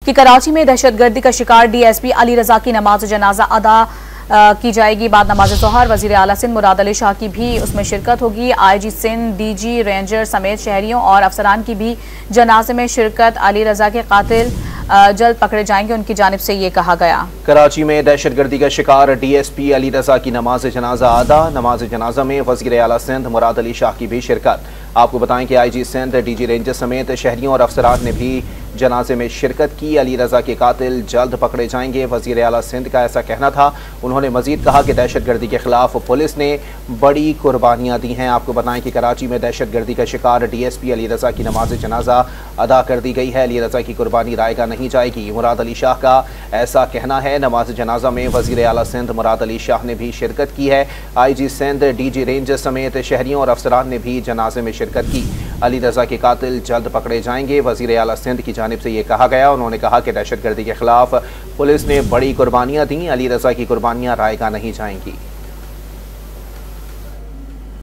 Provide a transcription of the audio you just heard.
कि कराची में दहशतगर्दी का शिकार DSP अली रजा की नमाज जनाजा अदा की जाएगी। बाद नमाज ज़ोहर वज़ीर आला सिंध मुराद अली शाह की भी उसमें शिरकत होगी। IG सिंध, DG रेंजर समेत शहरियों और अफसरान की भी जनाजे में शिरकत। अली रजा के कातिल जल्द पकड़े जाएंगे, उनकी जानिब से ये कहा गया। कराची में दहशतगर्दी का शिकार DSP अली रजा की नमाज जनाजा अदा। नमाज जनाजा में वज़ीर आला सिंध मुराद अली शाह की भी शिरकत। आपको बताएं कि IG सिंध, DG रेंजर समेत शहरियों और अफसरान ने भी जनाजे में शिरकत की। अली रजा के कातिल जल्द पकड़े जाएंगे, वज़ीर आला सिंध का ऐसा कहना था। उन्होंने मजीद कहा कि दहशतगर्दी के खिलाफ पुलिस ने बड़ी कुर्बानियाँ दी हैं। आपको बताएं कि कराची में दहशतगर्दी का शिकार DSP अली रजा की नमाज जनाजा अदा कर दी गई है। अली रजा की कुर्बानी रायगा नहीं जाएगी, मुराद अली शाह का ऐसा कहना है। नमाज जनाजा में वज़ीर आला सिंध मुराद अली शाह ने भी शिरकत की है। IG सिंध, DG रेंजर समेत शहरियों और अफसरान ने भी जनाजे में शिरकत की। अली रजा के कातिल जल्द पकड़े जाएंगे, वज़ीर आला सिंध की जानिब से ये कहा गया। उन्होंने कहा कि दहशतगर्दी के खिलाफ पुलिस ने बड़ी कुर्बानियाँ दी, अली रजा की कुर्बानियाँ रायगा नहीं जाएंगी।